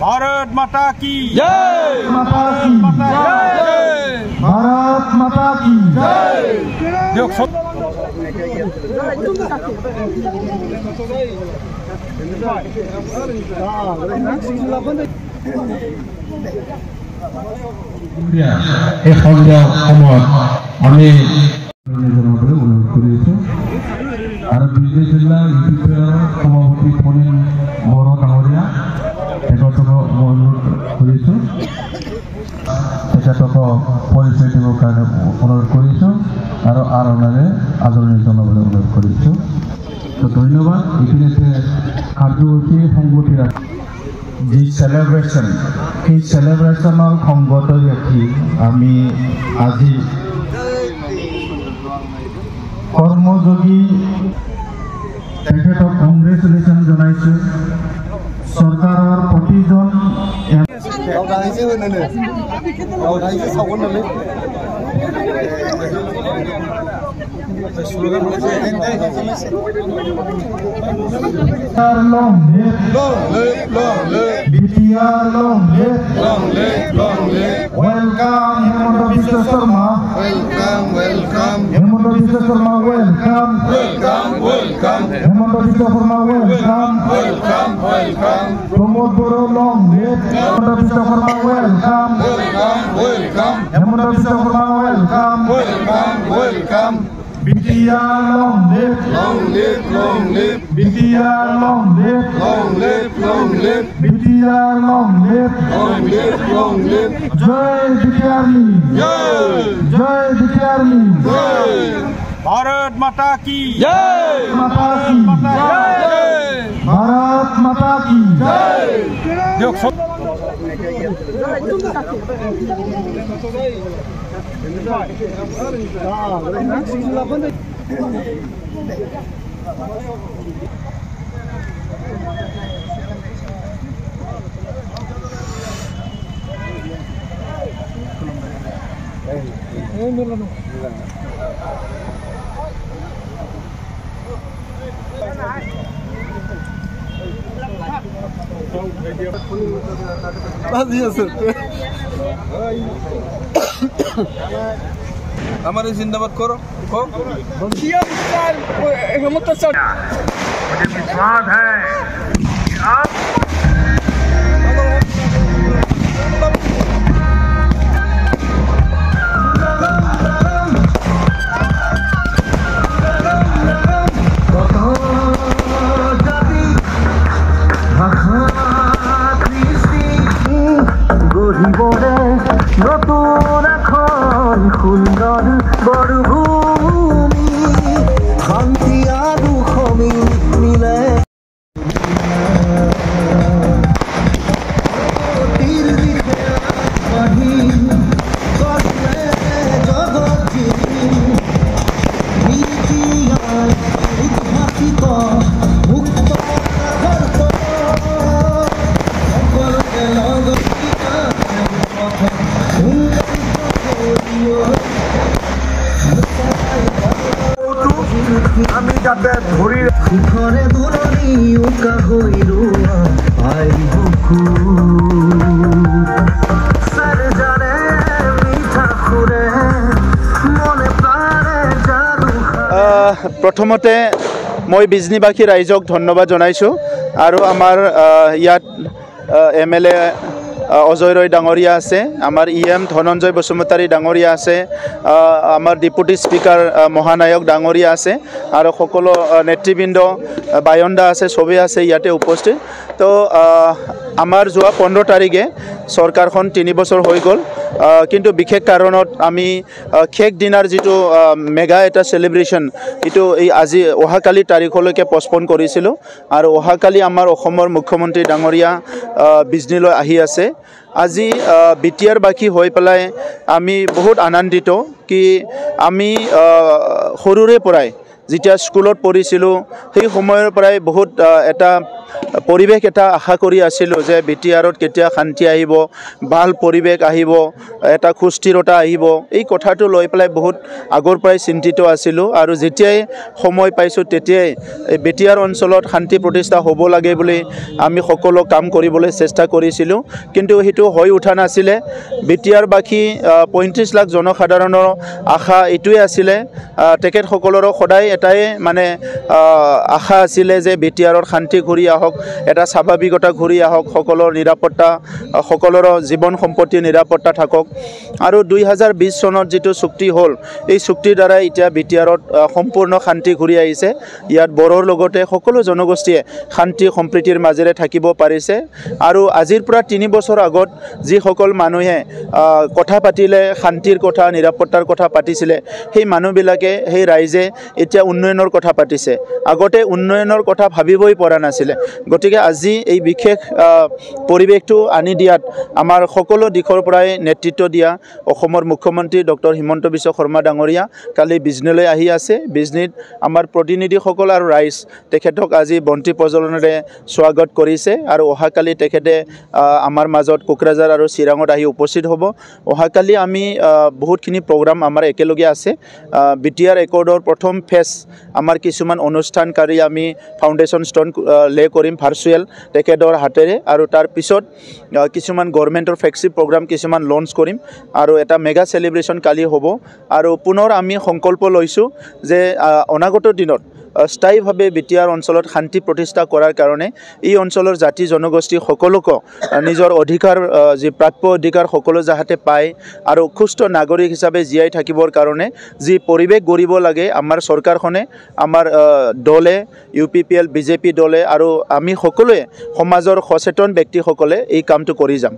भारत माता की जय। भारत माता की जय। এই সন্ধিয়া সময়ত আমি অনুৰোধ কৰিছোঁ আৰু বিজয় জিলা ইউপিপিৰ সভাপতি ফণীন বড়ো ডাঙৰীয়া তেখেতক মই অনুৰোধ কৰিছোঁ তেখেতক পৰিচয় দিবৰ কাৰণে অনুৰোধ কৰিছোঁ আৰু আৰণেৰে আদৰণি জনাবলৈ অনুৰোধ কৰিছোঁ। তো ধন্যবাদ। এইখিনিতে কাৰ্যসূচী সংগতি ৰাখি যি চেলিব্ৰেশ্যন সেই চেলিব্ৰেশ্যনৰ সংগত ৰাখি আমি আজি কৰ্মযোগী তেখেতক কংগ্ৰেচুলেশ্যন জনাইছোঁ। চৰকাৰৰ প্ৰতিজন welcome Hemant Biswa Sharma, welcome Hemant Biswa Sharma, welcome Hemant Biswa Sharma, welcome Pramod Boro long live Hemant Biswa Sharma, welcome Hemant Biswa Sharma, welcome Bitiya long live Bitiya long live Bitiya long live Jai Bitiarni Jai Bitiarni Bharat माता की जय। भारत माता की जय। हमारे जिंदाबाद करो मुझे विश्वास है कि आप নতুন এখন সুন্দর বৰভূমি শান্তি আৰু মিলে আমি যাতে ধৰি শিখৰে দুলনি উকা হৈ ৰোৱা আহিব সাৰজানে মিঠা সুৰে মনে প্ৰাণে যাদু। প্ৰথমতে মই বিজনীবাসী ৰাইজক ধন্যবাদ জনাইছোঁ আৰু আমাৰ ইয়াত MLA অজয় ৰয় ডাঙৰীয়া আছে, আমাৰ EM ধনঞ্জয় বসুমতাৰী ডাঙৰীয়া আছে, আমাৰ ডেপুটি স্পিকাৰ মহানায়ক ডাঙৰীয়া আছে আৰু সকলো নেতৃবৃন্দ বায়ন্দা আছে, চবেই আছে ইয়াতে উপস্থিত। তো আমাৰ যোৱা 15 তাৰিখে চৰকাৰখন 3 বছৰ হৈ গ'ল, কিন্তু বিশেষ কাৰণত আমি শেষ দিনাৰ যিটো মেগা এটা সেলিব্ৰেশ্যন এইটো এই আজি অহাকালি তাৰিখলৈকে পষ্টপন কৰিছিলোঁ আৰু অহাকালি আমাৰ অসমৰ মুখ্যমন্ত্ৰী ডাঙৰীয়া বিজনীলৈ আহি আছে। আজি বিটিয়াৰবাসী হৈ পেলাই আমি বহুত আনন্দিত কি আমি সৰুৰে পৰাই যেতিয়া স্কুলত পঢ়িছিলোঁ সেই সময়ৰ পৰাই বহুত এটা পৰিৱেশ এটা আশা কৰি আছিলোঁ যে বিটিআৰত কেতিয়া শান্তি আহিব, ভাল পৰিৱেশ আহিব, এটা সুস্থিৰতা আহিব। এই কথাটো লৈ পেলাই বহুত আগৰ পৰাই চিন্তিত আছিলোঁ আৰু যেতিয়াই সময় পাইছোঁ তেতিয়াই বিটিআৰ অঞ্চলত শান্তি প্ৰতিষ্ঠা হ'ব লাগে বুলি আমি সকলো কাম কৰিবলৈ চেষ্টা কৰিছিলোঁ, কিন্তু সেইটো হৈ উঠা নাছিলে। বিটিআৰবাসী 35 লাখ জনসাধাৰণৰ আশা এইটোৱে আছিলে, তেখেতসকলৰো সদায় এটাই মানে আশা আছিলে যে বিটিআৰত শান্তি ঘূৰি আহক, এটা স্বাভাৱিকতা ঘূৰি আহক, সকলৰ নিৰাপত্তা, সকলৰ জীৱন সম্পত্তিৰ নিৰাপত্তা থাকক। আৰু 2020 চনত যিটো চুক্তি হ'ল, এই চুক্তিৰ দ্বাৰাই এতিয়া বিটিআৰত সম্পূৰ্ণ শান্তি ঘূৰি আহিছে। ইয়াত বড়োৰ লগতে সকলো জনগোষ্ঠীয়ে শান্তি সম্প্ৰীতিৰ মাজেৰে থাকিব পাৰিছে। আৰু আজিৰ পৰা 3 বছৰ আগত যিসকল মানুহে কথা পাতিলে, শান্তিৰ কথা, নিৰাপত্তাৰ কথা পাতিছিলে, সেই মানুহবিলাকে, সেই ৰাইজে এতিয়া উন্নয়নৰ কথা পাতিছে। আগতে উন্নয়নৰ কথা ভাবিবই পৰা নাছিলে। গতিকে আজি এই বিশেষ পৰিৱেশটো আনি দিয়াত আমাৰ সকলো দিশৰ পৰাই নেতৃত্ব দিয়া অসমৰ মুখ্যমন্ত্ৰী ডক্টৰ হিমন্ত বিশ্ব শৰ্মা ডাঙৰীয়া কালি বিজনীলৈ আহি আছে। বিজনীত আমাৰ প্ৰতিনিধিসকল আৰু ৰাইজ তেখেতক আজি বন্তি প্ৰজ্বলনেৰে স্বাগত কৰিছে আৰু অহাকালি তেখেতে আমাৰ মাজত কোকৰাঝাৰ আৰু চিৰাঙত আহি উপস্থিত হ'ব। অহাকালি আমি বহুতখিনি প্ৰগ্ৰাম আমাৰ একেলগে আছে। বিটিআৰ একৰ্ডৰ প্ৰথম ফেজ আমাৰ কিছুমান অনুষ্ঠানকাৰী আমি ফাউণ্ডেশ্যন ষ্ট'ন লে কৰিম ভাৰ্চুৱেল তেখেতৰ হাতেৰে, আৰু তাৰ পিছত কিছুমান গভৰ্ণমেণ্টৰ ফ্লেগশ্বিপ প্ৰগ্ৰাম কিছুমান লঞ্চ কৰিম আৰু এটা মেগা চেলিব্ৰেশ্যন কালি হ'ব। আৰু পুনৰ আমি সংকল্প লৈছোঁ যে অনাগত দিনত স্থায়ীভাৱে বিটিআৰ অঞ্চলত শান্তি প্ৰতিষ্ঠা কৰাৰ কাৰণে এই অঞ্চলৰ জাতি জনগোষ্ঠী সকলোকে নিজৰ অধিকাৰ, যি প্ৰাপ্য অধিকাৰ সকলো যাতে পায় আৰু সুস্থ নাগৰিক হিচাপে জীয়াই থাকিবৰ কাৰণে যি পৰিৱেশ গঢ়িব লাগে আমাৰ চৰকাৰখনে, আমাৰ দলে, UPPL, BJP দলে আৰু আমি সকলোৱে সমাজৰ সচেতন ব্যক্তিসকলে এই কামটো কৰি যাম।